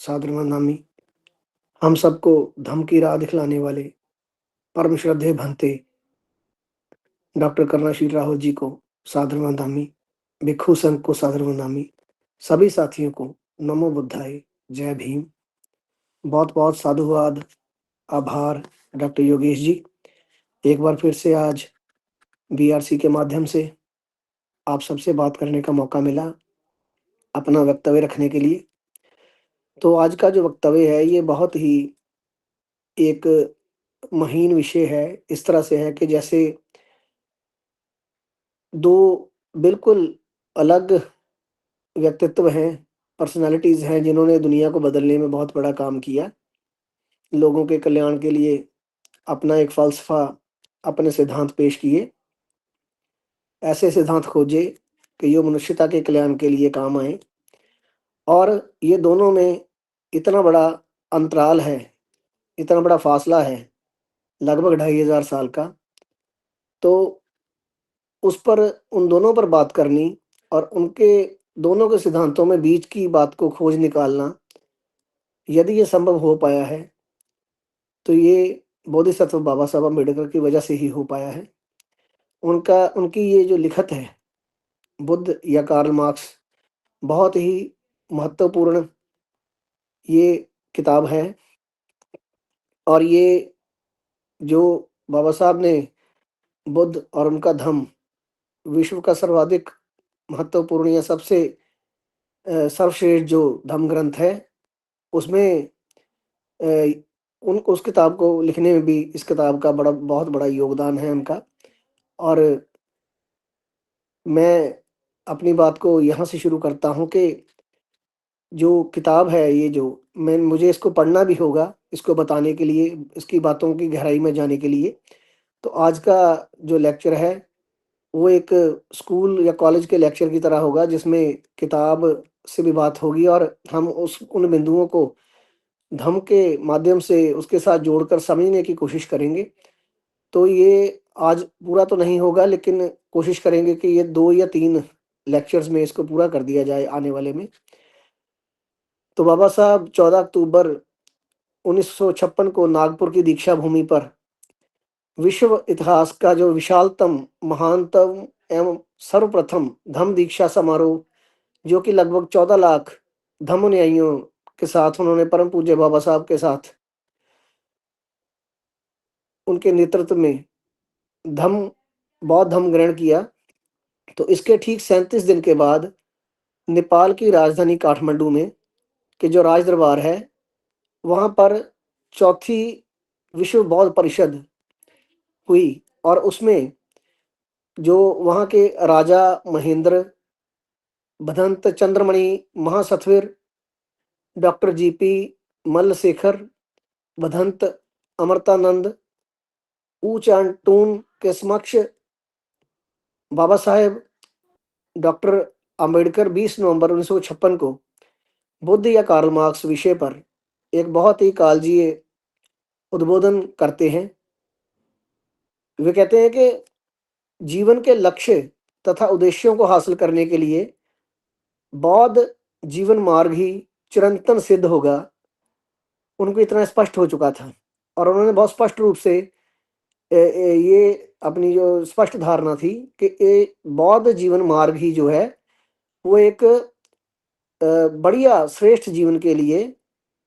सादर नमामि। हम सबको धम्म की राह दिखलाने वाले परम श्रद्धेय भंते डॉक्टर करुणाशील राहुल जी को सादर नमामि। भिक्षु संघ को सादर नमामि। सभी साथियों को नमो बुद्धाय, जय भीम। बहुत-बहुत साधुवाद, आभार डॉक्टर योगेश जी। एक बार फिर से आज बीआरसी के माध्यम से आप सबसे बात करने का मौका मिला, अपना वक्तव्य रखने के लिए। तो आज का जो वक्तव्य है, ये बहुत ही एक महीन विषय है। इस तरह से है कि जैसे 2 बिल्कुल अलग व्यक्तित्व हैं, पर्सनैलिटीज़ हैं, जिन्होंने दुनिया को बदलने में बहुत बड़ा काम किया। लोगों के कल्याण के लिए अपना एक फ़लसफ़ा, अपने सिद्धांत पेश किए। ऐसे सिद्धांत खोजे कि जो मनुष्यता के कल्याण के लिए काम आएँ। और ये दोनों में इतना बड़ा अंतराल है, इतना बड़ा फ़ासला है, लगभग 2500 साल का। तो उस पर उन दोनों पर बात करनी और उनके दोनों के सिद्धांतों में बीच की बात को खोज निकालना, यदि ये संभव हो पाया है, तो ये बोधिसत्व बाबा साहब अम्बेडकर की वजह से ही हो पाया है। उनकी ये जो लिखत है, बुद्ध या कार्ल मार्क्स, बहुत ही महत्वपूर्ण ये किताब है। और ये जो बाबा साहब ने बुद्ध और उनका धम्म, विश्व का सर्वाधिक महत्वपूर्ण या सबसे सर्वश्रेष्ठ जो धम्म ग्रंथ है, उसमें अ, उन उस किताब को लिखने में भी इस किताब का बहुत बड़ा योगदान है उनका। और मैं अपनी बात को यहाँ से शुरू करता हूँ कि जो किताब है, ये जो मुझे इसको पढ़ना भी होगा, इसको बताने के लिए, इसकी बातों की गहराई में जाने के लिए। तो आज का जो लेक्चर है, वो एक स्कूल या कॉलेज के लेक्चर की तरह होगा, जिसमें किताब से भी बात होगी और हम उन बिंदुओं को धम्म के माध्यम से उसके साथ जोड़कर समझने की कोशिश करेंगे। तो ये आज पूरा तो नहीं होगा, लेकिन कोशिश करेंगे कि ये 2 या 3 लेक्चर्स में इसको पूरा कर दिया जाए आने वाले में। तो बाबा साहब 14 अक्टूबर 1956 को नागपुर की दीक्षा भूमि पर विश्व इतिहास का जो विशालतम, महानतम एवं सर्वप्रथम धम्म दीक्षा समारोह, जो कि लगभग 14 लाख धम्म अनुयायियों के साथ उन्होंने परम पूज्य बाबा साहब के साथ उनके नेतृत्व में धम्म बौद्ध धम्म ग्रहण किया। तो इसके ठीक 37 दिन के बाद नेपाल की राजधानी काठमांडू में के जो राज दरबार है, वहाँ पर चौथी विश्व बौद्ध परिषद हुई। और उसमें जो वहाँ के राजा महेंद्र, भदंत चंद्रमणि महासथविर, डॉक्टर जीपी मल्लशेखर, भदंत अमृतानंद ऊचाटून के समक्ष बाबा साहेब डॉक्टर अंबेडकर 20 नवंबर 1956 को बुद्ध या कार्ल मार्क्स विषय पर एक बहुत ही कालजीय उद्बोधन करते हैं। वे कहते हैं कि जीवन के लक्ष्य तथा उद्देश्यों को हासिल करने के लिए बौद्ध जीवन मार्ग ही चिरंतन सिद्ध होगा। उनको इतना स्पष्ट हो चुका था और उन्होंने बहुत स्पष्ट रूप से ये अपनी जो स्पष्ट धारणा थी कि ये बौद्ध जीवन मार्ग ही जो है, वो एक बढ़िया श्रेष्ठ जीवन के लिए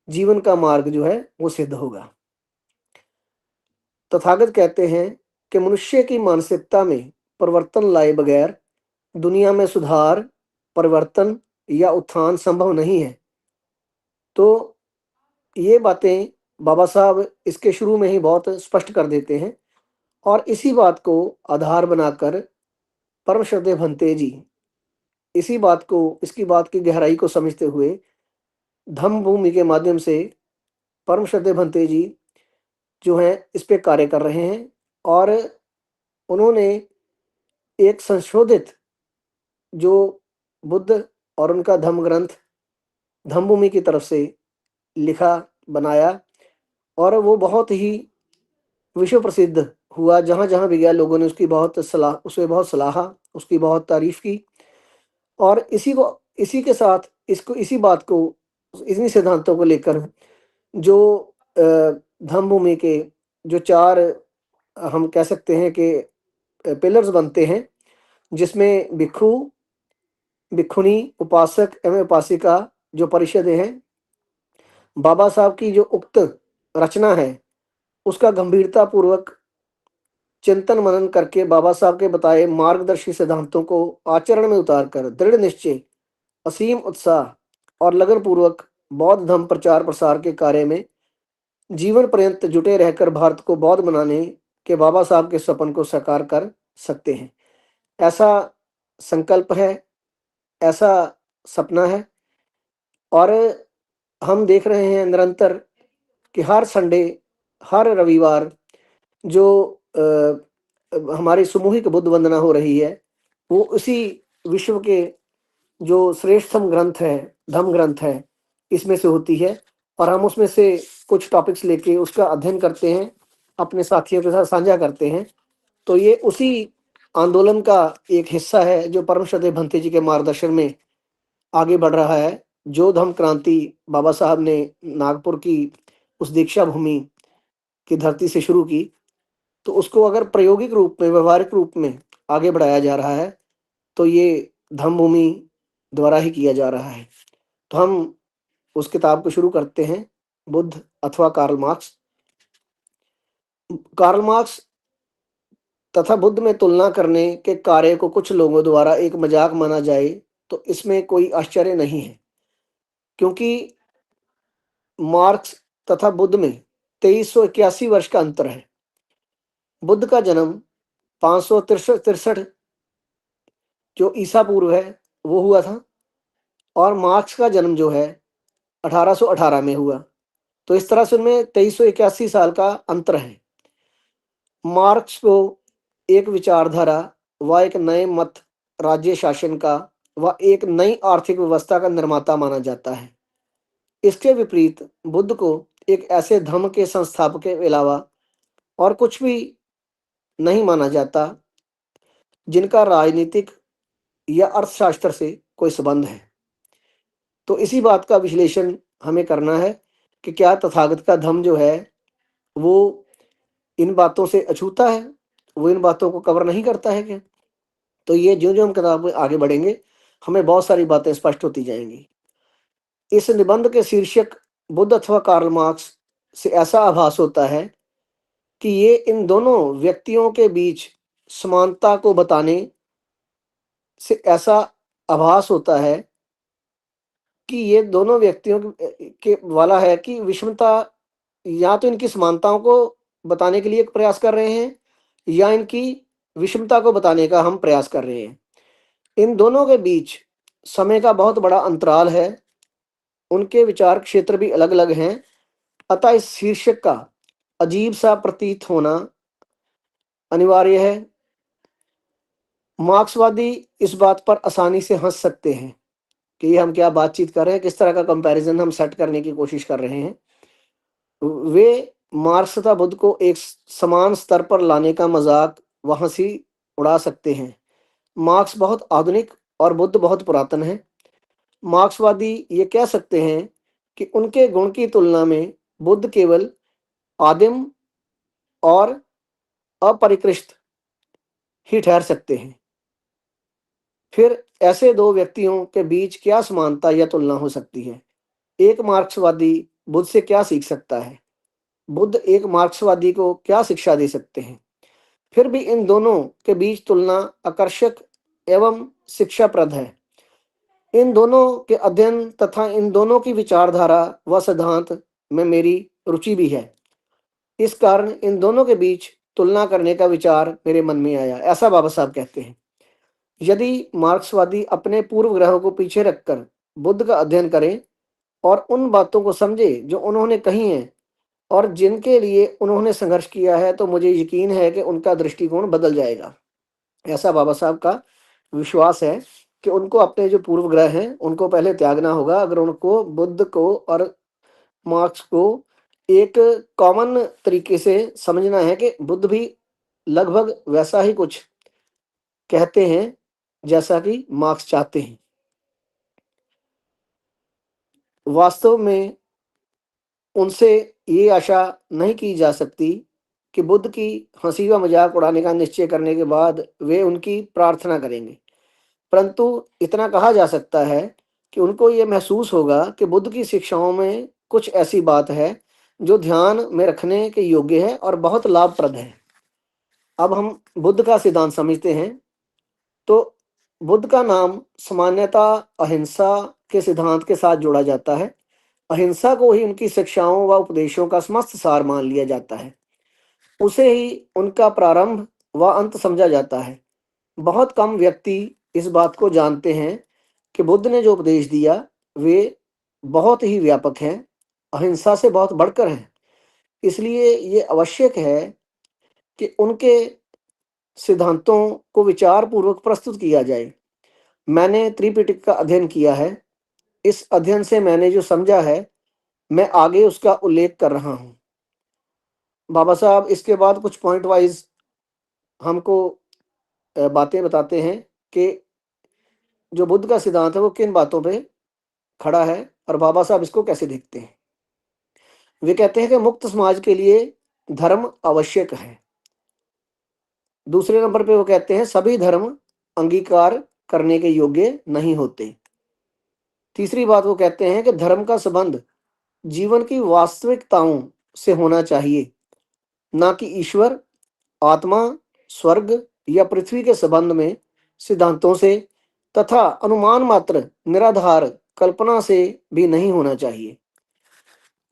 जीवन का मार्ग जो है वो सिद्ध होगा। तथागत कहते हैं कि मनुष्य की मानसिकता में परिवर्तन लाए बगैर दुनिया में सुधार, परिवर्तन या उत्थान संभव नहीं है। तो ये बातें बाबा साहब इसके शुरू में ही बहुत स्पष्ट कर देते हैं। और इसी बात को आधार बनाकर परम श्रद्धेय भंते जी इसकी बात की गहराई को समझते हुए धम्म भूमि के माध्यम से परम श्रद्धेय भंते जी जो हैं इस पे कार्य कर रहे हैं। और उन्होंने एक संशोधित जो बुद्ध और उनका धम्म ग्रंथ धम्म भूमि की तरफ से लिखा, बनाया, और वो बहुत ही विश्व प्रसिद्ध हुआ। जहाँ-जहाँ भी गया, लोगों ने उसे बहुत सराहा, उसकी बहुत तारीफ की। और इसी के साथ इसी बात को इन्हीं सिद्धांतों को लेकर जो धम्म भूमि के जो 4 हम कह सकते हैं कि पिलर्स बनते हैं, जिसमें भिक्षु, भिक्षुणी, उपासक एवं उपासिका जो परिषदें हैं, बाबा साहब की जो उक्त रचना है, उसका गंभीरता पूर्वक चिंतन मनन करके बाबा साहब के बताए मार्गदर्शी सिद्धांतों को आचरण में उतारकर दृढ़ निश्चय, असीम उत्साह और लगन पूर्वक बौद्ध धर्म प्रचार प्रसार के कार्य में जीवन पर्यंत जुटे रहकर भारत को बौद्ध बनाने के बाबा साहब के सपन को साकार कर सकते हैं। ऐसा संकल्प है, ऐसा सपना है। और हम देख रहे हैं निरंतर कि हर संडे, हर रविवार जो हमारी सामूहिक बुद्ध वंदना हो रही है, वो उसी विश्व के जो श्रेष्ठतम ग्रंथ है, धम्म ग्रंथ है, इसमें से होती है। और हम उसमें से कुछ टॉपिक्स लेके उसका अध्ययन करते हैं, अपने साथियों के साथ साझा करते हैं। तो ये उसी आंदोलन का एक हिस्सा है जो परम श्रद्धेय भंते जी के मार्गदर्शन में आगे बढ़ रहा है। जो धम्म क्रांति बाबा साहब ने नागपुर की उस दीक्षा भूमि की धरती से शुरू की, तो उसको अगर प्रायोगिक रूप में, व्यवहारिक रूप में आगे बढ़ाया जा रहा है, तो ये धम्म भूमि द्वारा ही किया जा रहा है। तो हम उस किताब को शुरू करते हैं, बुद्ध अथवा कार्ल मार्क्स। कार्ल मार्क्स तथा बुद्ध में तुलना करने के कार्य को कुछ लोगों द्वारा एक मजाक माना जाए तो इसमें कोई आश्चर्य नहीं है, क्योंकि मार्क्स तथा बुद्ध में 2381 वर्ष का अंतर है। बुद्ध का जन्म 563 जो ईसा पूर्व है वो हुआ था, और मार्क्स का जन्म जो है 1818 में हुआ। तो इस तरह से उनमें 2381 साल का अंतर है। मार्क्स को एक विचारधारा व एक नए मत राज्य शासन का व एक नई आर्थिक व्यवस्था का निर्माता माना जाता है। इसके विपरीत बुद्ध को एक ऐसे धर्म के संस्थापक के अलावा और कुछ भी नहीं माना जाता जिनका राजनीतिक या अर्थशास्त्र से कोई संबंध है। तो इसी बात का विश्लेषण हमें करना है कि क्या तथागत का धर्म जो है वो इन बातों से अछूता है, वो इन बातों को कवर नहीं करता है क्या? तो ये जो जो हम किताब में आगे बढ़ेंगे, हमें बहुत सारी बातें स्पष्ट होती जाएंगी। इस निबंध के शीर्षक बुद्ध अथवा कार्ल मार्क्स से ऐसा आभास होता है कि ये इन दोनों व्यक्तियों के बीच समानता को बताने से ऐसा आभास होता है कि ये दोनों व्यक्तियों के वाला है कि विषमता, या तो इनकी समानताओं को बताने के लिए एक प्रयास कर रहे हैं, या इनकी विषमता को बताने का हम प्रयास कर रहे हैं। इन दोनों के बीच समय का बहुत बड़ा अंतराल है, उनके विचार क्षेत्र भी अलग अलग हैं। अतः इस शीर्षक का अजीब सा प्रतीत होना अनिवार्य है। मार्क्सवादी इस बात पर आसानी से हंस सकते हैं कि ये हम क्या बातचीत कर रहे हैं, किस तरह का कंपैरिजन हम सेट करने की कोशिश कर रहे हैं। वे मार्क्स तथा बुद्ध को एक समान स्तर पर लाने का मजाक व हंसी उड़ा सकते हैं। मार्क्स बहुत आधुनिक और बुद्ध बहुत पुरातन है। मार्क्सवादी ये कह सकते हैं कि उनके गुण की तुलना में बुद्ध केवल आदिम और अपरिष्कृत ही ठहर सकते हैं। फिर ऐसे दो व्यक्तियों के बीच क्या समानता या तुलना हो सकती है? एक मार्क्सवादी बुद्ध से क्या सीख सकता है? बुद्ध एक मार्क्सवादी को क्या शिक्षा दे सकते हैं? फिर भी इन दोनों के बीच तुलना आकर्षक एवं शिक्षाप्रद है। इन दोनों के अध्ययन तथा इन दोनों की विचारधारा व सिद्धांत में मेरी रुचि भी है। इस कारण इन दोनों के बीच तुलना करने का विचार मेरे मन में आया, ऐसा बाबा साहब कहते हैं। यदि मार्क्सवादी अपने पूर्व ग्रहों को पीछे रखकर बुद्ध का अध्ययन करें और उन बातों को समझे जो उन्होंने कही हैं और जिनके लिए उन्होंने संघर्ष किया है, तो मुझे यकीन है कि उनका दृष्टिकोण बदल जाएगा। ऐसा बाबा साहब का विश्वास है कि उनको अपने जो पूर्व ग्रह हैं उनको पहले त्यागना होगा, अगर उनको बुद्ध को और मार्क्स को एक कॉमन तरीके से समझना है कि बुद्ध भी लगभग वैसा ही कुछ कहते हैं जैसा कि मार्क्स चाहते हैं। वास्तव में उनसे ये आशा नहीं की जा सकती कि बुद्ध की हँसी व मज़ाक उड़ाने का निश्चय करने के बाद वे उनकी प्रार्थना करेंगे। परंतु इतना कहा जा सकता है कि उनको ये महसूस होगा कि बुद्ध की शिक्षाओं में कुछ ऐसी बात है जो ध्यान में रखने के योग्य है और बहुत लाभप्रद है। अब हम बुद्ध का सिद्धांत समझते हैं। तो बुद्ध का नाम सामान्यतः अहिंसा के सिद्धांत के साथ जोड़ा जाता है। अहिंसा को ही उनकी शिक्षाओं व उपदेशों का समस्त सार मान लिया जाता है। उसे ही उनका प्रारंभ व अंत समझा जाता है। बहुत कम व्यक्ति इस बात को जानते हैं कि बुद्ध ने जो उपदेश दिया वे बहुत ही व्यापक हैं, अहिंसा से बहुत बढ़कर हैं। इसलिए ये आवश्यक है कि उनके सिद्धांतों को विचार पूर्वक प्रस्तुत किया जाए। मैंने त्रिपिटक का अध्ययन किया है। इस अध्ययन से मैंने जो समझा है मैं आगे उसका उल्लेख कर रहा हूँ। बाबा साहब इसके बाद कुछ पॉइंट वाइज हमको बातें बताते हैं कि जो बुद्ध का सिद्धांत है वो किन बातों पे खड़ा है और बाबा साहब इसको कैसे देखते हैं। वे कहते हैं कि मुक्त समाज के लिए धर्म आवश्यक है। दूसरे नंबर पे वो कहते हैं सभी धर्म अंगीकार करने के योग्य नहीं होते। तीसरी बात वो कहते हैं कि धर्म का संबंध जीवन की वास्तविकताओं से होना चाहिए, ना कि ईश्वर, आत्मा, स्वर्ग या पृथ्वी के संबंध में सिद्धांतों से तथा अनुमान मात्र निराधार कल्पना से भी नहीं होना चाहिए।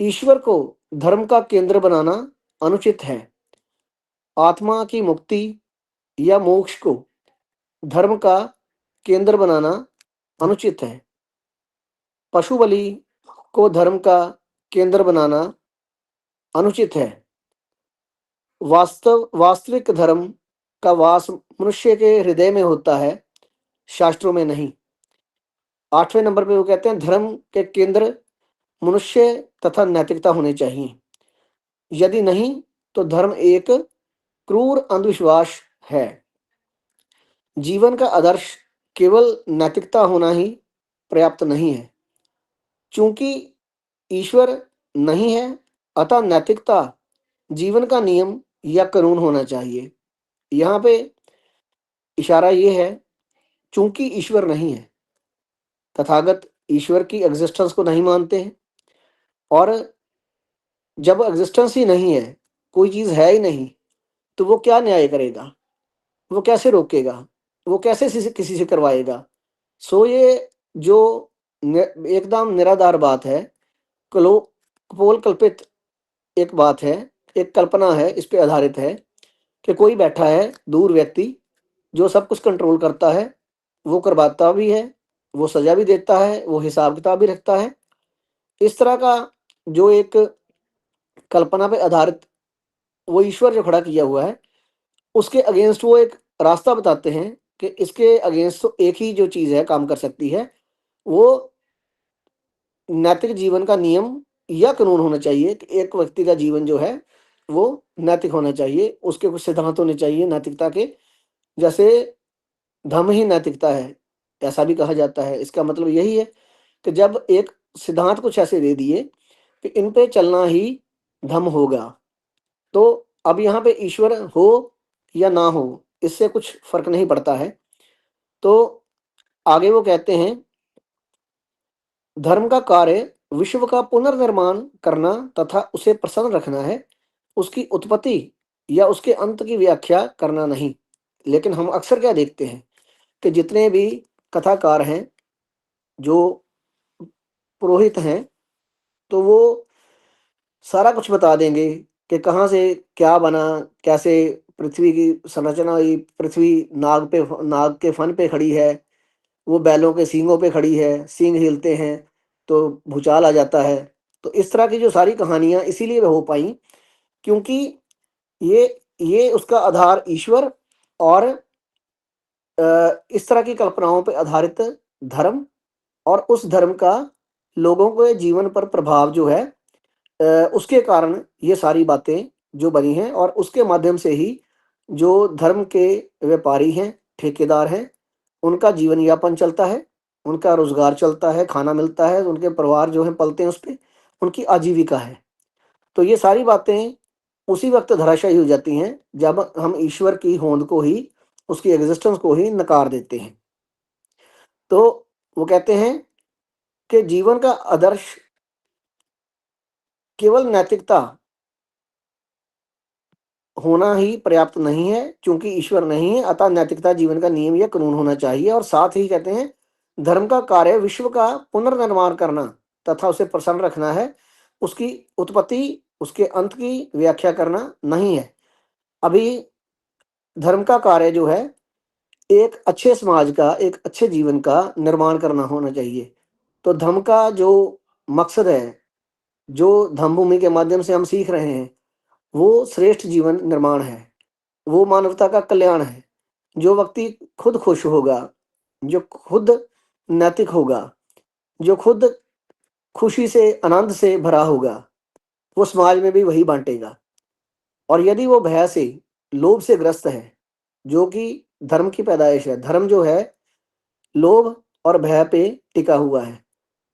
ईश्वर को धर्म का केंद्र बनाना अनुचित है। आत्मा की मुक्ति या मोक्ष को धर्म का केंद्र बनाना अनुचित है। पशु बलि को धर्म का केंद्र बनाना अनुचित है। वास्तविक धर्म का वास मनुष्य के हृदय में होता है, शास्त्रों में नहीं। आठवें नंबर पे वो कहते हैं धर्म के केंद्र मनुष्य तथा नैतिकता होने चाहिए। यदि नहीं तो धर्म एक क्रूर अंधविश्वास है। जीवन का आदर्श केवल नैतिकता होना ही पर्याप्त नहीं है। चूंकि ईश्वर नहीं है अतः नैतिकता जीवन का नियम या कानून होना चाहिए। यहाँ पे इशारा ये है, चूंकि ईश्वर नहीं है, तथागत ईश्वर की एग्जिस्टेंस को नहीं मानते हैं। और जब एग्जिस्टेंस ही नहीं है, कोई चीज है ही नहीं, तो वो क्या न्याय करेगा, वो कैसे रोकेगा, वो कैसे किसी से करवाएगा। सो ये जो एकदम निराधार बात है, कलो कपोल कल्पित एक बात है, एक कल्पना है, इस पे आधारित है कि कोई बैठा है दूर व्यक्ति जो सब कुछ कंट्रोल करता है, वो करवाता भी है, वो सजा भी देता है, वो हिसाब किताब भी रखता है। इस तरह का जो एक कल्पना पे आधारित वो ईश्वर जो खड़ा किया हुआ है, उसके अगेंस्ट वो एक रास्ता बताते हैं कि इसके अगेंस्ट तो एक ही जो चीज है काम कर सकती है, वो नैतिक जीवन का नियम या कानून होना चाहिए कि एक व्यक्ति का जीवन जो है वो नैतिक होना चाहिए। उसके कुछ सिद्धांत होने चाहिए नैतिकता के, जैसे धर्म ही नैतिकता है, ऐसा भी कहा जाता है। इसका मतलब यही है कि जब एक सिद्धांत कुछ ऐसे दे दिए कि इन पे चलना ही धर्म होगा, तो अब यहाँ पे ईश्वर हो या ना हो इससे कुछ फर्क नहीं पड़ता है। तो आगे वो कहते हैं धर्म का कार्य विश्व का पुनर्निर्माण करना तथा उसे प्रसन्न रखना है, उसकी उत्पत्ति या उसके अंत की व्याख्या करना नहीं। लेकिन हम अक्सर क्या देखते हैं कि जितने भी कथाकार हैं, जो पुरोहित हैं, तो वो सारा कुछ बता देंगे कि कहाँ से क्या बना, कैसे पृथ्वी की संरचना हुई, पृथ्वी नाग के फन पे खड़ी है, वो बैलों के सींगों पे खड़ी है, सींग हिलते हैं तो भूचाल आ जाता है। तो इस तरह की जो सारी कहानियां इसीलिए हो पाई क्योंकि ये ये उसका आधार ईश्वर और इस तरह की कल्पनाओं पर आधारित धर्म और उस धर्म का लोगों के जीवन पर प्रभाव जो है, उसके कारण ये सारी बातें जो बनी हैं और उसके माध्यम से ही जो धर्म के व्यापारी हैं, ठेकेदार हैं, उनका जीवन यापन चलता है। उनका रोज़गार चलता है, खाना मिलता है, उनके परिवार जो हैं पलते हैं उस पे, उनकी आजीविका है। तो ये सारी बातें उसी वक़्त धराशायी हो जाती हैं, जब हम ईश्वर की होंद को ही, उसकी एक्जिस्टेंस को ही नकार देते हैं। तो वो कहते हैं कि जीवन का आदर्श केवल नैतिकता होना ही पर्याप्त नहीं है, क्योंकि ईश्वर नहीं है, अतः नैतिकता जीवन का नियम या कानून होना चाहिए। और साथ ही कहते हैं, धर्म का कार्य विश्व का पुनर्निर्माण करना तथा उसे प्रसन्न रखना है, उसकी उत्पत्ति, उसके अंत की व्याख्या करना नहीं है। अभी धर्म का कार्य जो है, एक अच्छे समाज का, एक अच्छे जीवन का निर्माण करना होना चाहिए। तो धर्म का जो मकसद है, जो धम्म भूमि के माध्यम से हम सीख रहे हैं, वो श्रेष्ठ जीवन निर्माण है, वो मानवता का कल्याण है। जो व्यक्ति खुद खुश होगा, जो खुद नैतिक होगा, जो खुद खुशी से, आनंद से भरा होगा, वो समाज में भी वही बाँटेगा। और यदि वो भय से, लोभ से ग्रस्त है, जो कि धर्म की पैदाइश है, धर्म जो है लोभ और भय पे टिका हुआ है।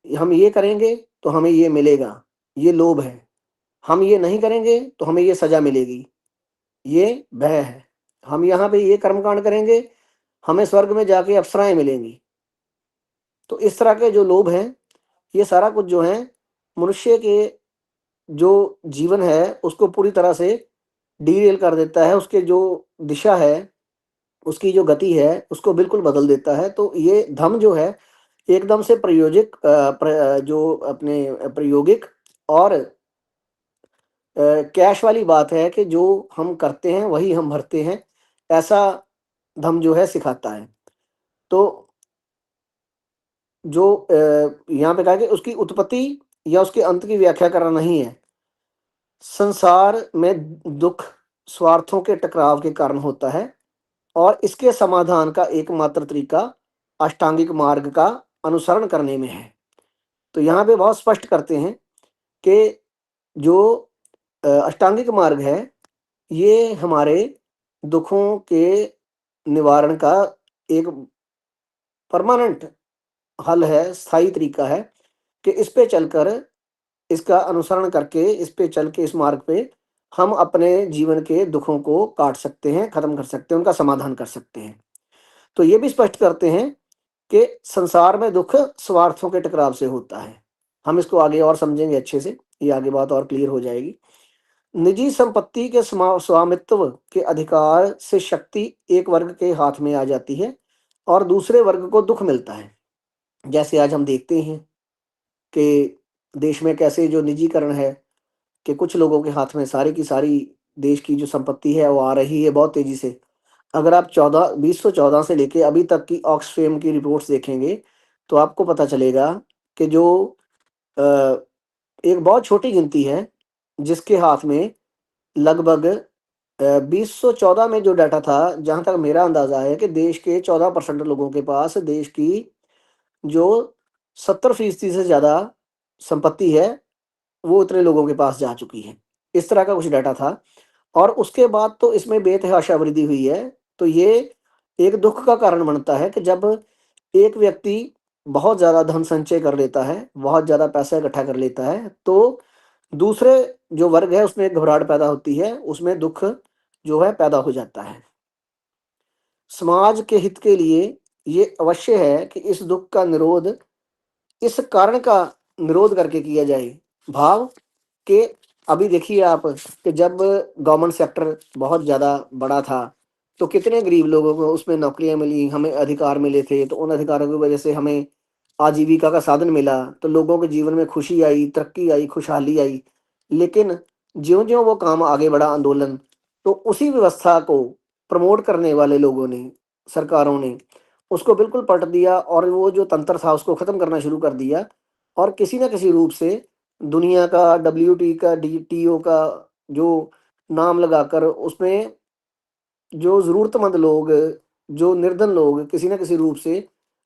हम ये करेंगे तो हमें ये मिलेगा, ये लोभ है। हम ये नहीं करेंगे तो हमें ये सज़ा मिलेगी, ये भय है। हम यहाँ पे ये कर्मकांड करेंगे, हमें स्वर्ग में जाके अप्सराएँ मिलेंगी। तो इस तरह के जो लोभ हैं, ये सारा कुछ जो है, मनुष्य के जो जीवन है, उसको पूरी तरह से डीरेल कर देता है। उसके जो दिशा है, उसकी जो गति है, उसको बिल्कुल बदल देता है। तो ये धम्म जो है, एकदम से जो अपने प्रायोगिक और कैश वाली बात है कि जो हम करते हैं, वही हम भरते हैं, ऐसा धम्म जो है सिखाता है। तो जो यहाँ पे कहा कि उसकी उत्पत्ति या उसके अंत की व्याख्या करना नहीं है। संसार में दुःख स्वार्थों के टकराव के कारण होता है, और इसके समाधान का एकमात्र तरीका अष्टांगिक मार्ग का अनुसरण करने में है। तो यहाँ पे बहुत स्पष्ट करते हैं कि जो अष्टांगिक मार्ग है, ये हमारे दुखों के निवारण का एक परमानेंट हल है, स्थायी तरीका है कि इस पे चलकर, इसका अनुसरण करके, इस पे चल के, इस मार्ग पे हम अपने जीवन के दुखों को काट सकते हैं, खत्म कर सकते हैं, उनका समाधान कर सकते हैं। तो ये भी स्पष्ट करते हैं कि संसार में दुख स्वार्थों के टकराव से होता है। हम इसको आगे और समझेंगे अच्छे से, ये आगे बात और क्लियर हो जाएगी। निजी संपत्ति के स्वामित्व के अधिकार से शक्ति एक वर्ग के हाथ में आ जाती है और दूसरे वर्ग को दुख मिलता है। जैसे आज हम देखते हैं कि देश में कैसे जो निजीकरण है, कि कुछ लोगों के हाथ में सारी की सारी देश की जो संपत्ति है वो आ रही है बहुत तेजी से। अगर आप 2014 से लेके अभी तक की ऑक्सफैम की रिपोर्ट्स देखेंगे, तो आपको पता चलेगा कि जो अ, एक बहुत छोटी गिनती है, जिसके हाथ में लगभग 2014 में जो डाटा था, जहाँ तक मेरा अंदाज़ा है कि देश के 14% लोगों के पास देश की जो 70% से ज़्यादा संपत्ति है, वो उतने लोगों के पास जा चुकी है। इस तरह का कुछ डाटा था। और उसके बाद तो इसमें बेतहाशा वृद्धि हुई है। तो ये एक दुःख का कारण बनता है कि जब एक व्यक्ति बहुत ज़्यादा धन संचय कर लेता है, बहुत ज़्यादा पैसा इकट्ठा कर लेता है, तो दूसरे जो वर्ग है उसमें एक घबराहट पैदा होती है, उसमें दुःख जो है पैदा हो जाता है। समाज के हित के लिए ये अवश्य है कि इस दुःख का निरोध, इस कारण का निरोध करके किया जाए। भाव कि अभी देखिए आप कि जब गवर्नमेंट सेक्टर बहुत ज़्यादा बड़ा था, तो कितने गरीब लोगों को उसमें नौकरियाँ मिली, हमें अधिकार मिले थे, तो उन अधिकारों की वजह से हमें आजीविका का साधन मिला, तो लोगों के जीवन में खुशी आई, तरक्की आई, खुशहाली आई। लेकिन ज्यों-ज्यों वो काम आगे बढ़ा आंदोलन, तो उसी व्यवस्था को प्रमोट करने वाले लोगों ने, सरकारों ने, उसको बिल्कुल पलट दिया और वो जो तंत्र था उसको ख़त्म करना शुरू कर दिया। और किसी न किसी रूप से दुनिया का, WTO का जो नाम लगाकर उसमें जो ज़रूरतमंद लोग, जो निर्धन लोग किसी न किसी रूप से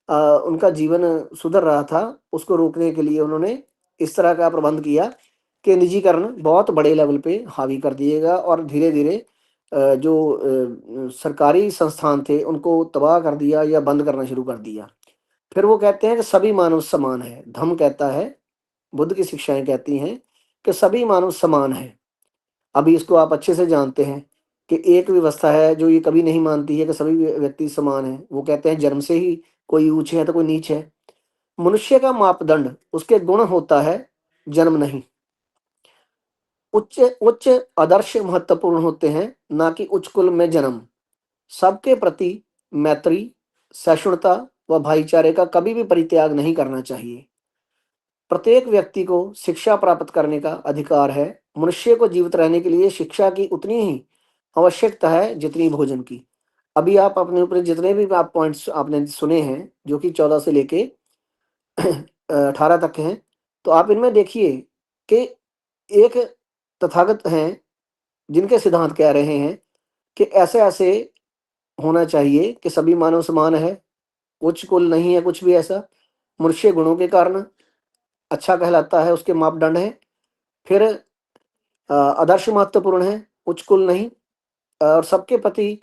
उनका जीवन सुधर रहा था, उसको रोकने के लिए उन्होंने इस तरह का प्रबंध किया कि निजीकरण बहुत बड़े लेवल पे हावी कर दिएगा और धीरे-धीरे जो सरकारी संस्थान थे, उनको तबाह कर दिया या बंद करना शुरू कर दिया। फिर वो कहते हैं कि सभी मानव समान है। धम्म कहता है, बुद्ध की शिक्षाएं कहती हैं कि सभी मानव समान है। अभी इसको आप अच्छे से जानते हैं कि एक व्यवस्था है जो ये कभी नहीं मानती है कि सभी व्यक्ति समान हैं। वो कहते हैं जन्म से ही कोई ऊंच है तो कोई नीच है। मनुष्य का मापदंड उसके गुण होता है, जन्म नहीं। उच्च उच्च आदर्श महत्वपूर्ण होते हैं, ना कि उच्च कुल में जन्म। सबके प्रति मैत्री, सहिष्णुता व भाईचारे का कभी भी परित्याग नहीं करना चाहिए। प्रत्येक व्यक्ति को शिक्षा प्राप्त करने का अधिकार है। मनुष्य को जीवित रहने के लिए शिक्षा की उतनी ही आवश्यकता है जितनी भोजन की। अभी आप अपने ऊपर जितने भी आप पॉइंट्स आपने सुने हैं, जो कि 14 से लेके 18 तक हैं, तो आप इनमें देखिए कि एक तथागत हैं जिनके सिद्धांत कह रहे हैं कि ऐसे ऐसे होना चाहिए कि सभी मानव समान है, उच्च कुल नहीं है कुछ भी ऐसा। मनुष्य गुणों के कारण अच्छा कहलाता है, उसके मापदंड है। फिर आदर्श महत्वपूर्ण है, उच्च कुल नहीं। और सबके प्रति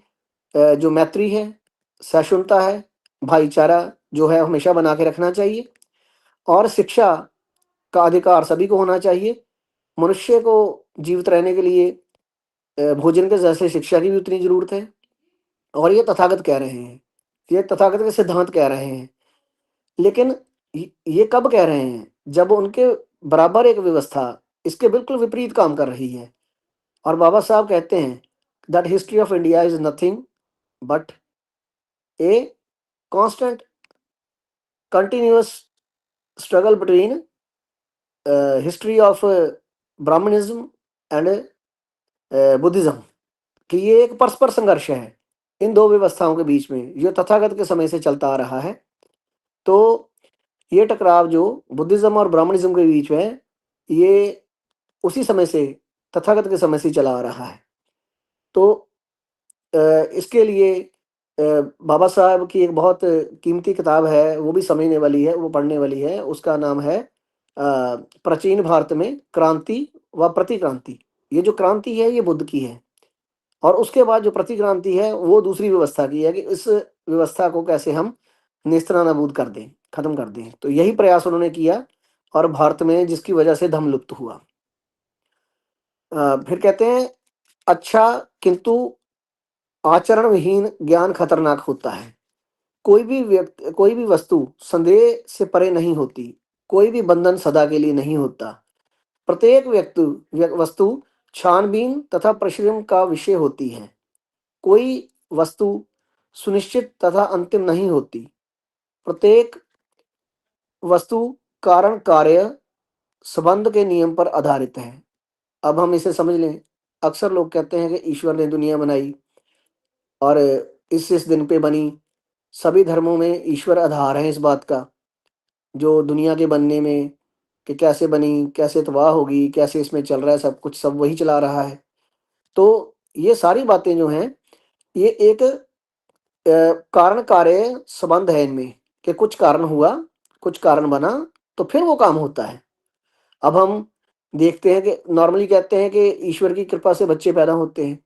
जो मैत्री है, सहिष्णुता है, भाईचारा जो है हमेशा बना के रखना चाहिए। और शिक्षा का अधिकार सभी को होना चाहिए। मनुष्य को जीवित रहने के लिए भोजन के जैसे शिक्षा की भी उतनी जरूरत है। और ये तथागत कह रहे हैं, ये तथागत के सिद्धांत कह रहे हैं। लेकिन ये कब कह रहे हैं? जब उनके बराबर एक व्यवस्था इसके बिल्कुल विपरीत काम कर रही है। और बाबा साहब कहते हैं that history of India is nothing but a constant continuous struggle between history of Brahmanism and Buddhism. कि ये एक परस्पर संघर्ष है इन दो व्यवस्थाओं के बीच में, जो तथागत के समय से चलता आ रहा है। तो ये टकराव जो बुद्धिज्म और ब्राह्मणिज्म के बीच में है, ये उसी समय से, तथागत के समय से चला आ रहा है। तो इसके लिए बाबा साहब की एक बहुत कीमती किताब है, वो भी समझने वाली है, वो पढ़ने वाली है। उसका नाम है प्राचीन भारत में क्रांति व प्रतिक्रांति। ये जो क्रांति है ये बुद्ध की है, और उसके बाद जो प्रतिक्रांति है वो दूसरी व्यवस्था की है कि इस व्यवस्था को कैसे हम नेस्तनाबूद कर दें, खत्म कर दें। तो यही प्रयास उन्होंने किया, और भारत में जिसकी वजह से धर्म लुप्त हुआ। फिर कहते हैं अच्छा, किंतु आचरण विहीन ज्ञान खतरनाक होता है। कोई भी व्यक्ति, कोई भी वस्तु संदेह से परे नहीं होती। कोई भी बंधन सदा के लिए नहीं होता। प्रत्येक वस्तु छानबीन तथा परिश्रम का विषय होती है। कोई वस्तु सुनिश्चित तथा अंतिम नहीं होती। प्रत्येक वस्तु कारण कार्य संबंध के नियम पर आधारित है। अब हम इसे समझ लें। अक्सर लोग कहते हैं कि ईश्वर ने दुनिया बनाई और इस दिन पे बनी। सभी धर्मों में ईश्वर आधार है इस बात का, जो दुनिया के बनने में, कि कैसे बनी, कैसे तबाह होगी, कैसे इसमें चल रहा है, सब कुछ सब वही चला रहा है। तो ये सारी बातें जो हैं, ये एक कारण कार्य संबंध है इनमें, कि कुछ कारण हुआ, कुछ कारण बना, तो फिर वो काम होता है। अब हम देखते हैं कि नॉर्मली कहते हैं कि ईश्वर की कृपा से बच्चे पैदा होते हैं,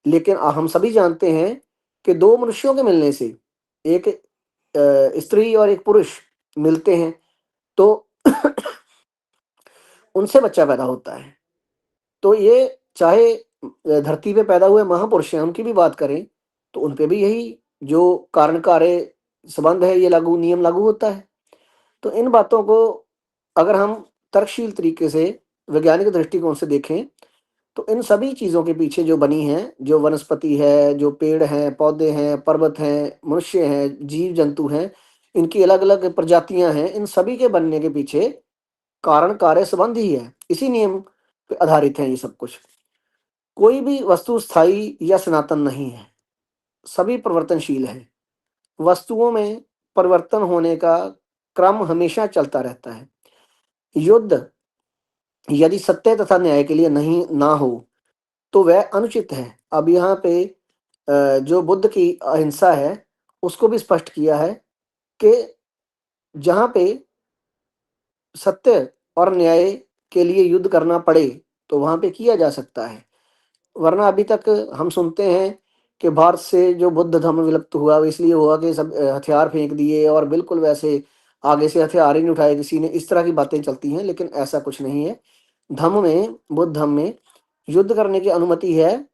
लेकिन हम सभी जानते हैं कि दो मनुष्यों के मिलने से, एक स्त्री और एक पुरुष मिलते हैं, तो उनसे बच्चा पैदा होता है। तो ये चाहे धरती पे पैदा हुए महापुरुष हैं, उनकी भी बात करें तो उन पे भी यही जो कारण कार्य संबंध है, ये लागू नियम लागू होता है। तो इन बातों को अगर हम तर्कशील तरीके से, वैज्ञानिक दृष्टिकोण से देखें, तो इन सभी चीज़ों के पीछे जो बनी हैं, जो वनस्पति है, जो पेड़ हैं, पौधे हैं, पर्वत हैं, मनुष्य हैं, जीव जंतु हैं, इनकी अलग अलग प्रजातियां हैं, इन सभी के बनने के पीछे कारण कार्य संबंध ही है। इसी नियम पे आधारित है ये सब कुछ। कोई भी वस्तु स्थायी या सनातन नहीं है, सभी परिवर्तनशील है। वस्तुओं में परिवर्तन होने का क्रम हमेशा चलता रहता है। युद्ध यदि सत्य तथा न्याय के लिए नहीं ना हो तो वह अनुचित है। अब यहाँ पे जो बुद्ध की अहिंसा है उसको भी स्पष्ट किया है कि जहाँ पे सत्य और न्याय के लिए युद्ध करना पड़े तो वहाँ पे किया जा सकता है। वरना अभी तक हम सुनते हैं कि भारत से जो बुद्ध धर्म विलुप्त हुआ वो इसलिए हुआ कि सब हथियार फेंक दिए और बिल्कुल वैसे आगे से हथियार ही नहीं उठाए किसी ने, इस तरह की बातें चलती हैं, लेकिन ऐसा कुछ नहीं है। धम्म में, बुद्ध धम्म में युद्ध करने की अनुमति है,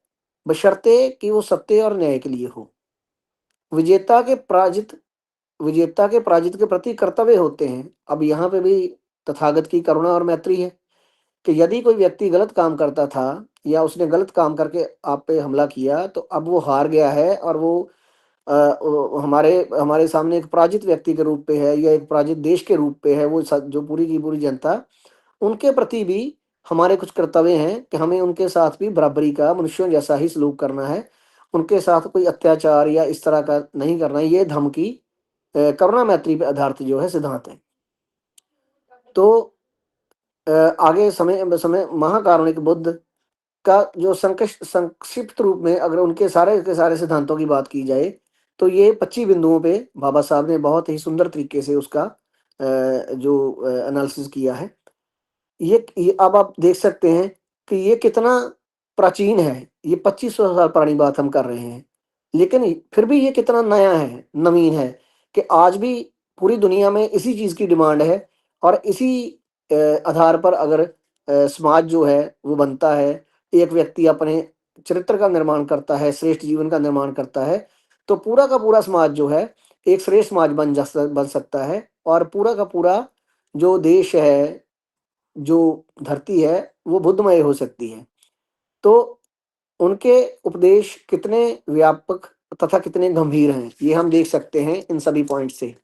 बशर्ते कि वो सत्य और न्याय के लिए हो। विजेता के पराजित विजेता के पराजित के प्रति कर्तव्य होते हैं। अब यहाँ पे भी तथागत की करुणा और मैत्री है कि यदि कोई व्यक्ति गलत काम करता था या उसने गलत काम करके आप पे हमला किया, तो अब वो हार गया है और वो हमारे हमारे सामने एक पराजित व्यक्ति के रूप पे है या एक पराजित देश के रूप पे है, वो जो पूरी की पूरी जनता, उनके प्रति भी हमारे कुछ कर्तव्य हैं कि हमें उनके साथ भी बराबरी का, मनुष्यों जैसा ही सलूक करना है। उनके साथ कोई अत्याचार या इस तरह का नहीं करना है। ये धर्म की करुणा मैत्री पे आधारित जो है सिद्धांत है। तो आगे समय समय महाकारुणिक बुद्ध का जो संक्षिप्त रूप में अगर उनके सारे के सारे सिद्धांतों की बात की जाए, तो ये 25 बिंदुओं पे बाबा साहब ने बहुत ही सुंदर तरीके से उसका जो एनालिसिस किया है। ये अब आप देख सकते हैं कि ये कितना प्राचीन है। ये 2500 साल पुरानी बात हम कर रहे हैं, लेकिन फिर भी ये कितना नया है, नवीन है कि आज भी पूरी दुनिया में इसी चीज़ की डिमांड है और इसी आधार पर अगर समाज जो है वो बनता है, एक व्यक्ति अपने चरित्र का निर्माण करता है, श्रेष्ठ जीवन का निर्माण करता है, तो पूरा का पूरा समाज जो है एक श्रेष्ठ समाज बन सकता है और पूरा का पूरा जो देश है, जो धरती है, वो बुद्धमय हो सकती है। तो उनके उपदेश कितने व्यापक तथा कितने गंभीर हैं, ये हम देख सकते हैं इन सभी पॉइंट से।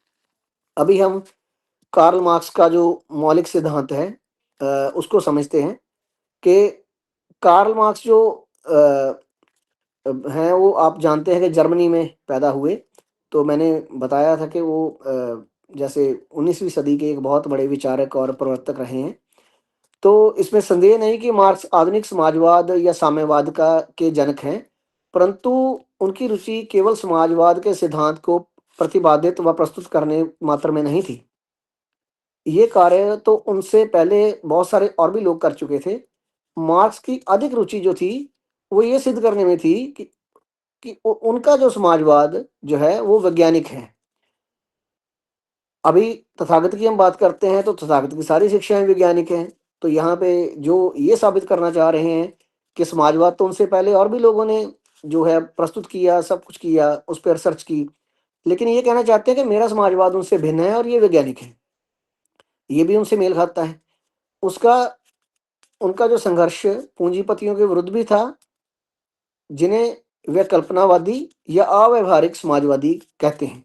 अभी हम कार्ल मार्क्स का जो मौलिक सिद्धांत है उसको समझते हैं कि कार्ल मार्क्स जो हैं वो आप जानते हैं कि जर्मनी में पैदा हुए। तो मैंने बताया था कि वो जैसे 19वीं सदी के एक बहुत बड़े विचारक और प्रवर्तक रहे हैं। तो इसमें संदेह नहीं कि मार्क्स आधुनिक समाजवाद या साम्यवाद का के जनक हैं, परंतु उनकी रुचि केवल समाजवाद के सिद्धांत को प्रतिपादित व प्रस्तुत करने मात्र में नहीं थी। ये कार्य तो उनसे पहले बहुत सारे और भी लोग कर चुके थे। मार्क्स की अधिक रुचि जो थी, वो ये सिद्ध करने में थी कि उनका जो समाजवाद जो है वो वैज्ञानिक है। अभी तथागत की हम बात करते हैं तो तथागत की सारी शिक्षाएं वैज्ञानिक हैं। तो यहाँ पे जो ये साबित करना चाह रहे हैं कि समाजवाद तो उनसे पहले और भी लोगों ने जो है प्रस्तुत किया, सब कुछ किया, उस पर रिसर्च की, लेकिन ये कहना चाहते हैं कि मेरा समाजवाद उनसे भिन्न है और ये वैज्ञानिक है, ये भी उनसे मेल खाता है। उसका उनका जो संघर्ष पूंजीपतियों के विरुद्ध भी था, जिन्हें वे कल्पनावादी या अव्यवहारिक समाजवादी कहते हैं।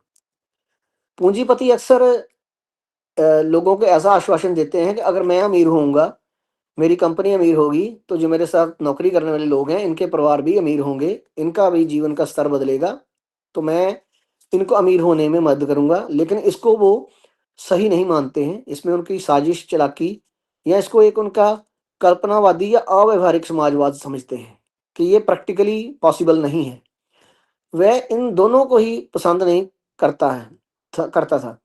पूंजीपति अक्सर लोगों को ऐसा आश्वासन देते हैं कि अगर मैं अमीर होऊंगा, मेरी कंपनी अमीर होगी, तो जो मेरे साथ नौकरी करने वाले लोग हैं, इनके परिवार भी अमीर होंगे, इनका भी जीवन का स्तर बदलेगा, तो मैं इनको अमीर होने में मदद करूंगा। लेकिन इसको वो सही नहीं मानते हैं, इसमें उनकी साजिश, चालाकी या इसको एक उनका कल्पनावादी या अव्यवहारिक समाजवाद समझते हैं कि ये प्रैक्टिकली पॉसिबल नहीं है। वह इन दोनों को ही पसंद नहीं करता था।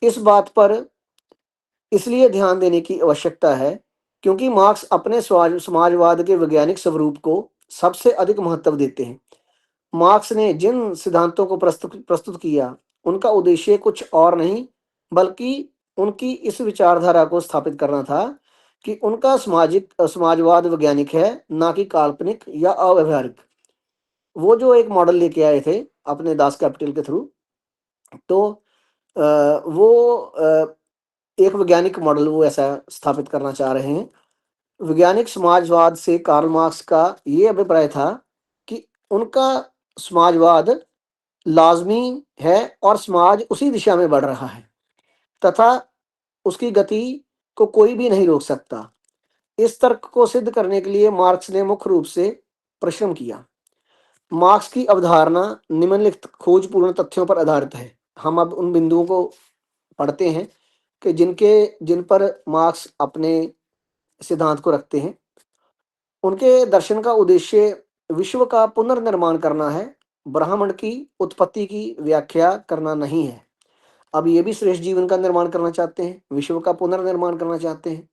इस बात पर इसलिए ध्यान देने की आवश्यकता है क्योंकि मार्क्स अपने समाजवाद के वैज्ञानिक स्वरूप को सबसे अधिक महत्व देते हैं। मार्क्स ने जिन सिद्धांतों को प्रस्तुत किया, उनका उद्देश्य कुछ और नहीं बल्कि उनकी इस विचारधारा को स्थापित करना था कि उनका समाजवाद वैज्ञानिक है, ना कि काल्पनिक या अव्यवहारिक। वो जो एक मॉडल लेके आए थे अपने दास कैपिटल के थ्रू, तो वो एक वैज्ञानिक मॉडल वो ऐसा स्थापित करना चाह रहे हैं। वैज्ञानिक समाजवाद से कार्ल मार्क्स का ये अभिप्राय था कि उनका समाजवाद लाजमी है और समाज उसी दिशा में बढ़ रहा है तथा उसकी गति को कोई भी नहीं रोक सकता। इस तर्क को सिद्ध करने के लिए मार्क्स ने मुख्य रूप से परिश्रम किया। मार्क्स की अवधारणा निम्नलिखित खोजपूर्ण तथ्यों पर आधारित है। हम अब उन बिंदुओं को पढ़ते हैं कि जिन पर मार्क्स अपने सिद्धांत को रखते हैं। उनके दर्शन का उद्देश्य विश्व का पुनर्निर्माण करना है, ब्राह्मण की उत्पत्ति की व्याख्या करना नहीं है। अब ये भी श्रेष्ठ जीवन का निर्माण करना चाहते हैं, विश्व का पुनर्निर्माण करना चाहते हैं,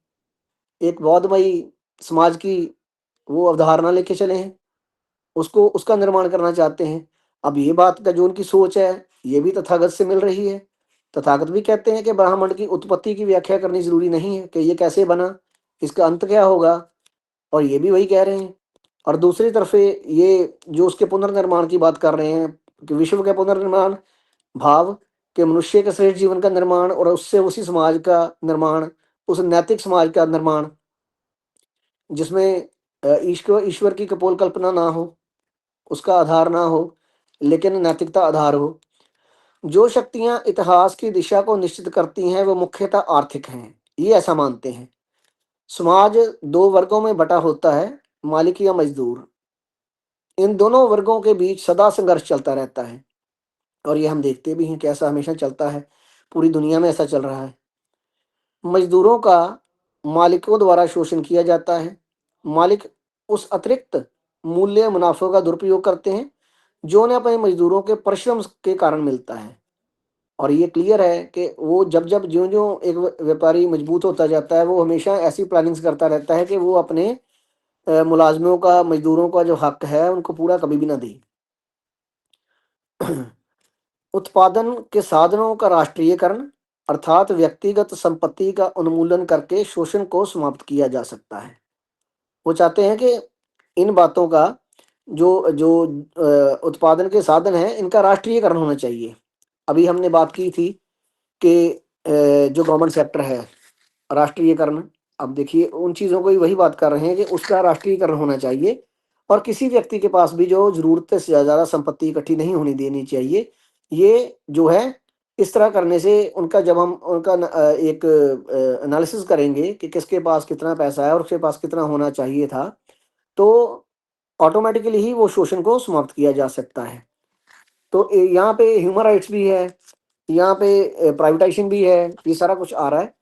एक बौद्धमयी समाज की वो अवधारणा लेके चले हैं। उसको उसका निर्माण करना चाहते हैं। अब ये बात का जो उनकी सोच है, ये भी तथागत से मिल रही है। तथागत भी कहते हैं कि ब्रह्मांड की उत्पत्ति की व्याख्या करनी ज़रूरी नहीं है कि ये कैसे बना, इसका अंत क्या होगा, और ये भी वही कह रहे हैं। और दूसरी तरफ ये जो उसके पुनर्निर्माण की बात कर रहे हैं कि विश्व के पुनर्निर्माण भाव कि मनुष्य के श्रेष्ठ जीवन का निर्माण और उससे उसी समाज का निर्माण, उस नैतिक समाज का निर्माण जिसमें ईश्वर ईश्वर की कपोल कल्पना ना हो, उसका आधार ना हो, लेकिन नैतिकता आधार हो। जो शक्तियां इतिहास की दिशा को निश्चित करती हैं वो मुख्यतः आर्थिक हैं, ये ऐसा मानते हैं। समाज दो वर्गों में बटा होता है, मालिक या मजदूर। इन दोनों वर्गों के बीच सदा संघर्ष चलता रहता है, और ये हम देखते भी हैं कि ऐसा हमेशा चलता है, पूरी दुनिया में ऐसा चल रहा है। मजदूरों का मालिकों द्वारा शोषण किया जाता है। मालिक उस अतिरिक्त मूल्य मुनाफों का दुरुपयोग करते हैं जो उन्हें अपने मजदूरों के परिश्रम के कारण मिलता है। और ये क्लियर है कि वो जब जब ज्यों ज्यों एक व्यापारी मजबूत होता जाता है, वो हमेशा ऐसी प्लानिंग्स करता रहता है कि वो अपने मुलाजमों का, मजदूरों का जो हक है उनको पूरा कभी भी ना दे। उत्पादन के साधनों का राष्ट्रीयकरण, अर्थात व्यक्तिगत संपत्ति का उन्मूलन करके शोषण को समाप्त किया जा सकता है। वो चाहते हैं कि इन बातों का जो जो उत्पादन के साधन हैं इनका राष्ट्रीयकरण होना चाहिए। अभी हमने बात की थी कि जो गवर्नमेंट सेक्टर है, राष्ट्रीयकरण। अब देखिए उन चीज़ों को ही वही बात कर रहे हैं कि उसका राष्ट्रीयकरण होना चाहिए, और किसी व्यक्ति के पास भी जो ज़रूरत से ज़्यादा संपत्ति इकट्ठी नहीं होने देनी चाहिए। ये जो है, इस तरह करने से उनका जब हम उनका एक एनालिसिस करेंगे कि किसके पास कितना पैसा है और उसके पास कितना होना चाहिए था, तो ऑटोमेटिकली ही वो शोषण को समाप्त किया जा सकता है। तो यहाँ पे ह्यूमन राइट्स भी है, यहाँ पे प्राइवेटाइजेशन भी है, ये सारा कुछ आ रहा है।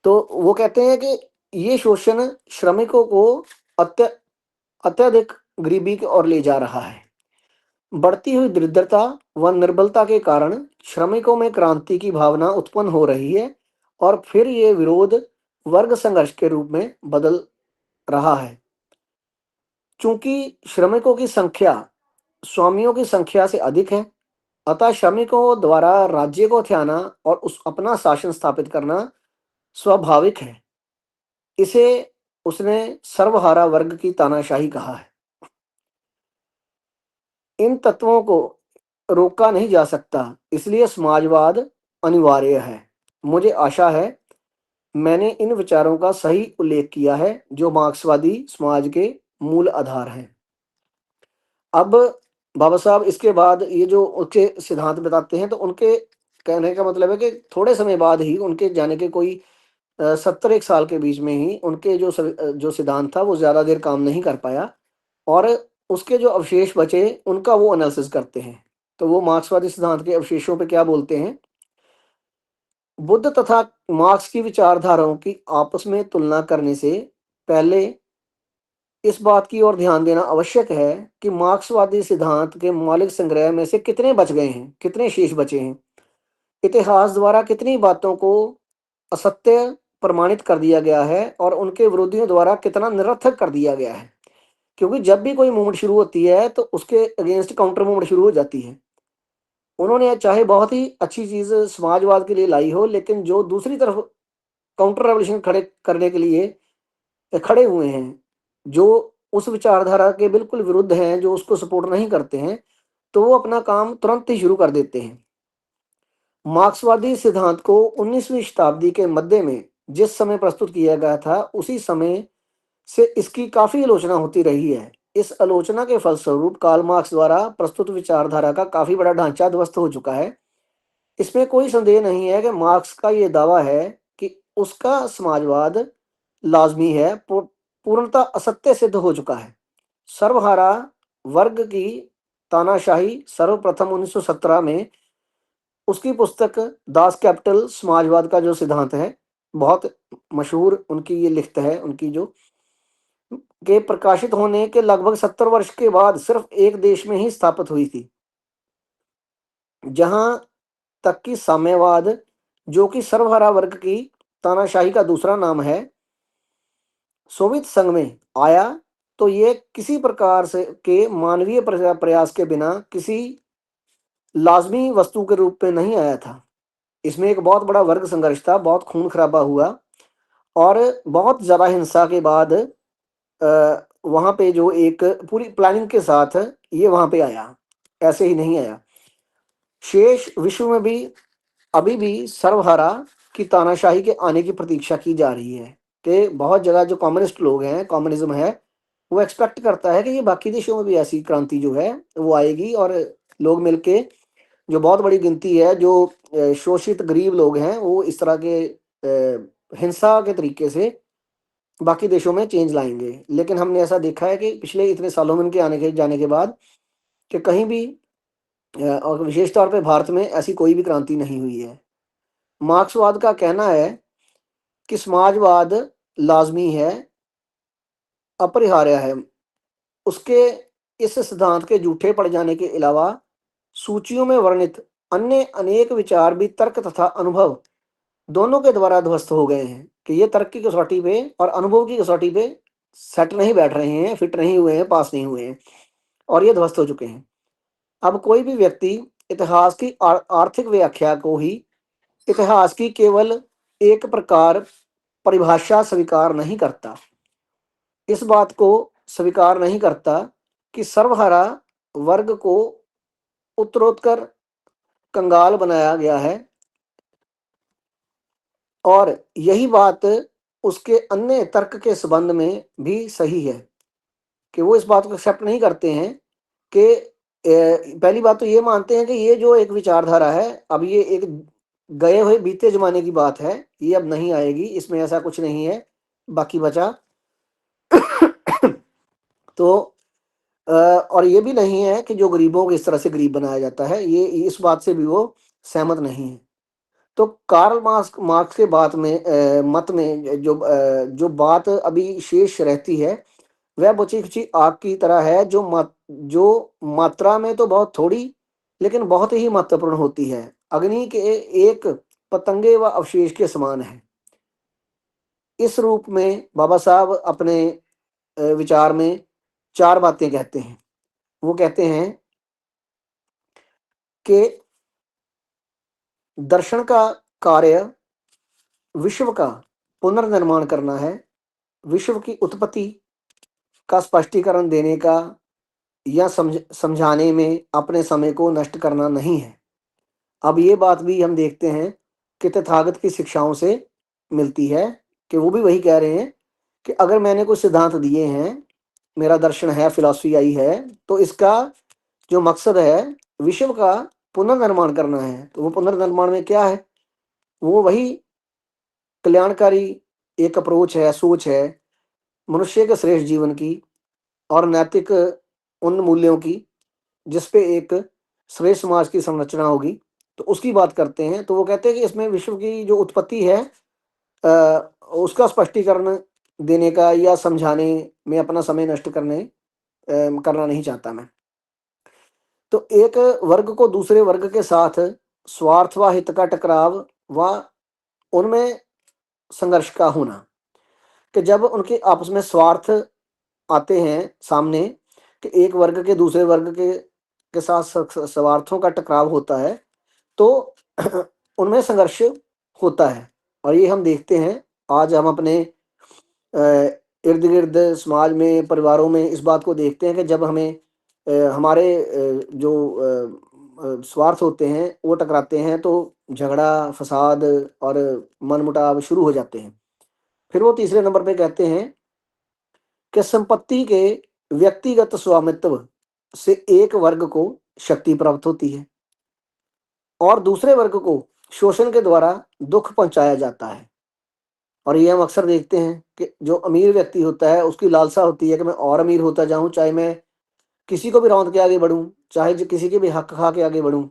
तो वो कहते हैं कि ये शोषण श्रमिकों को अत्य अत्यधिक गरीबी की ओर ले जा रहा है। बढ़ती हुई दरिद्रता व निर्बलता के कारण श्रमिकों में क्रांति की भावना उत्पन्न हो रही है, और फिर ये विरोध वर्ग संघर्ष के रूप में बदल रहा है। चूंकि श्रमिकों की संख्या स्वामियों की संख्या से अधिक है, अतः श्रमिकों द्वारा राज्य को थ्याना और उस अपना शासन स्थापित करना स्वाभाविक है। इसे उसने सर्वहारा वर्ग की तानाशाही कहा है। इन तत्वों को रोका नहीं जा सकता, इसलिए समाजवाद अनिवार्य है। मुझे आशा है मैंने इन विचारों का सही उल्लेख किया है जो मार्क्सवादी समाज के मूल आधार हैं। अब बाबा साहब इसके बाद ये जो उनके सिद्धांत बताते हैं, तो उनके कहने का मतलब है कि थोड़े समय बाद ही, उनके जाने के कोई 70 एक साल के बीच में ही, उनके जो सिद्धांत था वो ज़्यादा देर काम नहीं कर पाया, और उसके जो अवशेष बचे उनका वो एनालिसिस करते हैं। तो वो मार्क्सवादी सिद्धांत के अवशेषों पे क्या बोलते हैं। बुद्ध तथा मार्क्स की विचारधाराओं की आपस में तुलना करने से पहले इस बात की ओर ध्यान देना आवश्यक है कि मार्क्सवादी सिद्धांत के मौलिक संग्रह में से कितने बच गए हैं, कितने शेष बचे हैं। इतिहास द्वारा कितनी बातों को असत्य प्रमाणित कर दिया गया है और उनके विरोधियों द्वारा कितना निरर्थक कर दिया गया है। क्योंकि जब भी कोई मूवमेंट शुरू होती है तो उसके अगेंस्ट काउंटर मूवमेंट शुरू हो जाती है। उन्होंने चाहे बहुत ही अच्छी चीज समाजवाद के लिए लाई हो, लेकिन जो दूसरी तरफ काउंटर रेवोल्यूशन खड़े करने के लिए खड़े हुए हैं, जो उस विचारधारा के बिल्कुल विरुद्ध हैं, जो उसको सपोर्ट नहीं करते हैं, तो वो अपना काम तुरंत ही शुरू कर देते हैं। मार्क्सवादी सिद्धांत को 19वीं शताब्दी के मध्य में जिस समय प्रस्तुत किया गया था, उसी समय से इसकी काफी आलोचना होती रही है। इस आलोचना के फलस्वरूप कार्ल मार्क्स द्वारा प्रस्तुत विचारधारा का काफी बड़ा ढांचा ध्वस्त हो चुका है। इसमें कोई संदेह नहीं है कि मार्क्स का ये दावा है कि उसका समाजवाद लाजमी है, पूर्णतः असत्य सिद्ध हो चुका है। सर्वहारा वर्ग की तानाशाही सर्वप्रथम 1917 में उसकी पुस्तक दास कैपिटल समाजवाद का जो सिद्धांत है, बहुत मशहूर उनकी ये लिखत है, उनकी जो के प्रकाशित होने के लगभग 70 वर्ष के बाद सिर्फ एक देश में ही स्थापित हुई थी, जहां तक कि साम्यवाद, जो कि सर्वहारा वर्ग की तानाशाही का दूसरा नाम है, सोवियत संघ में आया। तो ये किसी प्रकार से के मानवीय प्रयास के बिना किसी लाजमी वस्तु के रूप में नहीं आया था। इसमें एक बहुत बड़ा वर्ग संघर्ष था, बहुत खून खराबा हुआ और बहुत ज़्यादा हिंसा के बाद वहाँ पे जो एक पूरी प्लानिंग के साथ ये वहाँ पे आया, ऐसे ही नहीं आया। शेष विश्व में भी अभी भी सर्वहारा की तानाशाही के आने की प्रतीक्षा की जा रही है कि बहुत जगह जो कम्युनिस्ट लोग हैं, कम्युनिज्म है, वो एक्सपेक्ट करता है कि ये बाकी देशों में भी ऐसी क्रांति जो है वो आएगी और लोग मिलके, जो बहुत बड़ी गिनती है जो शोषित गरीब लोग हैं, वो इस तरह के हिंसा के तरीके से बाकी देशों में चेंज लाएंगे। लेकिन हमने ऐसा देखा है कि पिछले इतने सालों में इनके आने के जाने के बाद कि कहीं भी और विशेष तौर पे भारत में ऐसी कोई भी क्रांति नहीं हुई है। मार्क्सवाद का कहना है कि समाजवाद लाजमी है, अपरिहार्य है। उसके इस सिद्धांत के झूठे पड़ जाने के अलावा सूचियों में वर्णित अन्य अनेक विचार भी तर्क तथा अनुभव दोनों के द्वारा ध्वस्त हो गए हैं कि ये तर्क की कसौटी पे और अनुभव की कसौटी पे सेट नहीं बैठ रहे हैं, फिट नहीं हुए हैं, पास नहीं हुए हैं और ये ध्वस्त हो चुके हैं। अब कोई भी व्यक्ति इतिहास की आर्थिक व्याख्या को ही इतिहास की केवल एक प्रकार परिभाषा स्वीकार नहीं करता, इस बात को स्वीकार नहीं करता कि सर्वहारा वर्ग को उत्तरोत्तर कंगाल बनाया गया है और यही बात उसके अन्य तर्क के संबंध में भी सही है कि वो इस बात को एक्सेप्ट नहीं करते हैं कि पहली बात तो ये मानते हैं कि ये जो एक विचारधारा है, अब ये एक गए हुए बीते जमाने की बात है, ये अब नहीं आएगी, इसमें ऐसा कुछ नहीं है बाकी बचा। तो और ये भी नहीं है कि जो गरीबों को इस तरह से गरीब बनाया जाता है, ये इस बात से भी वो सहमत नहीं है। तो कार्ल मार्क्स मार्क्स के बात में मत में जो बात अभी शेष रहती है वह बची खुची आग की तरह है, जो मात्रा में तो बहुत थोड़ी लेकिन बहुत ही महत्वपूर्ण होती है, अग्नि के एक पतंगे व अवशेष के समान है। इस रूप में बाबा साहब अपने विचार में चार बातें कहते हैं। वो कहते हैं कि दर्शन का कार्य विश्व का पुनर्निर्माण करना है, विश्व की उत्पत्ति का स्पष्टीकरण देने का या समझाने में अपने समय को नष्ट करना नहीं है। अब ये बात भी हम देखते हैं कि तथागत की शिक्षाओं से मिलती है कि वो भी वही कह रहे हैं कि अगर मैंने कुछ सिद्धांत दिए हैं, मेरा दर्शन है, फिलॉसफी आई है, तो इसका जो मकसद है विश्व का पुनर्निर्माण करना है। तो वो पुनर्निर्माण में क्या है? वो वही कल्याणकारी एक अप्रोच है, सोच है मनुष्य के श्रेष्ठ जीवन की और नैतिक उन मूल्यों की जिस पे एक श्रेष्ठ समाज की संरचना होगी, तो उसकी बात करते हैं। तो वो कहते हैं कि इसमें विश्व की जो उत्पत्ति है अ, उसका स्पष्टीकरण देने का या समझाने में अपना समय नष्ट करना नहीं चाहता मैं। तो एक वर्ग को दूसरे वर्ग के साथ स्वार्थ व हित का टकराव व उनमें संघर्ष का होना, कि जब उनके आपस में स्वार्थ आते हैं सामने, कि एक वर्ग के दूसरे वर्ग के साथ स्वार्थों का टकराव होता है, तो उनमें संघर्ष होता है। और ये हम देखते हैं आज हम अपने इर्द गिर्द समाज में, परिवारों में इस बात को देखते हैं कि जब हमें हमारे जो स्वार्थ होते हैं वो टकराते हैं, तो झगड़ा, फसाद और मनमुटाव शुरू हो जाते हैं। फिर वो तीसरे नंबर पे कहते हैं कि संपत्ति के व्यक्तिगत स्वामित्व से एक वर्ग को शक्ति प्राप्त होती है और दूसरे वर्ग को शोषण के द्वारा दुख पहुंचाया जाता है। और ये हम अक्सर देखते हैं कि जो अमीर व्यक्ति होता है उसकी लालसा होती है कि मैं और अमीर होता जाऊं, चाहे मैं किसी को भी रौंद के आगे बढ़ूं, चाहे जो किसी के भी हक खा के आगे बढ़ूं।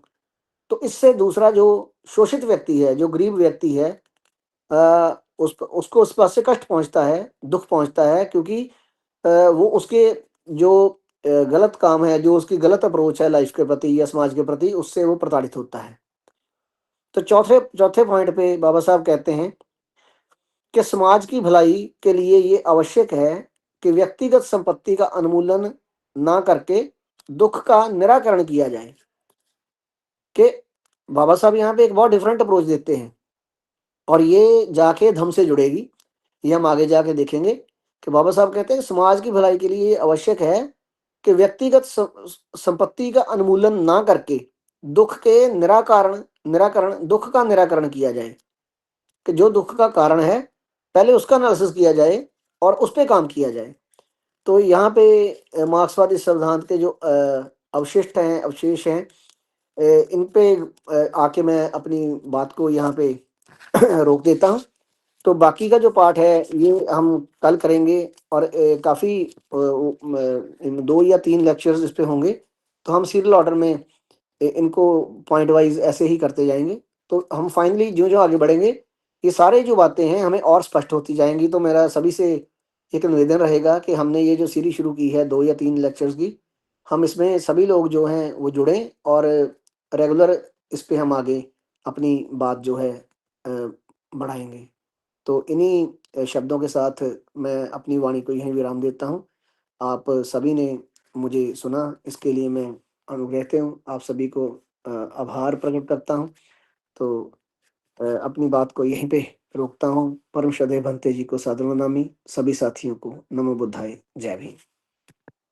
तो इससे दूसरा जो शोषित व्यक्ति है, जो गरीब व्यक्ति है, उसको उस पास से कष्ट पहुंचता है, दुख पहुंचता है, क्योंकि वो उसके जो गलत काम है, जो उसकी गलत अप्रोच है लाइफ के प्रति या समाज के प्रति, उससे वो प्रताड़ित होता है। तो चौथे चौथे पॉइंट पे बाबा साहब कहते हैं कि समाज की भलाई के लिए ये आवश्यक है कि व्यक्तिगत संपत्ति का उन्मूलन ना करके दुख का निराकरण किया जाए। कि बाबा साहब यहाँ पे एक बहुत डिफरेंट अप्रोच देते हैं, और ये जाके धम्म से जुड़ेगी। ये हम आगे जाके देखेंगे कि बाबा साहब कहते हैं समाज की भलाई के लिए ये आवश्यक है कि व्यक्तिगत संपत्ति का उन्मूलन ना करके दुख के निराकरण निराकरण दुख का निराकरण किया जाए। कि जो दुख का कारण है पहले उसका एनालिसिस किया जाए और उस पे काम किया जाए। तो यहाँ पे मार्क्सवादी सिद्धांत के जो अवशिष्ट हैं, अवशेष हैं, इन पे आके मैं अपनी बात को यहाँ पे रोक देता हूँ। तो बाकी का जो पार्ट है ये हम कल करेंगे, और काफ़ी 2 या 3 लेक्चर्स इस पे होंगे। तो हम सीरियल ऑर्डर में इनको पॉइंट वाइज ऐसे ही करते जाएंगे। तो हम फाइनली जो आगे बढ़ेंगे, ये सारे जो बातें हैं हमें और स्पष्ट होती जाएंगी। तो मेरा सभी से एक निवेदन रहेगा कि हमने ये जो सीरीज शुरू की है 2 या 3 लेक्चर्स की, हम इसमें सभी लोग जो हैं वो जुड़ें, और रेगुलर इस पे हम आगे अपनी बात जो है बढ़ाएंगे। तो इन्हीं शब्दों के साथ मैं अपनी वाणी को यहीं विराम देता हूँ। आप सभी ने मुझे सुना, इसके लिए मैं अनुग्रहीत हूँ। आप सभी को आभार प्रकट करता हूँ। तो अपनी बात को यहीं पे रोकता हूँ। परम श्रद्धेय भंते जी को सादर नमामि। सभी साथियों को नमो बुद्धाय। जय भीम।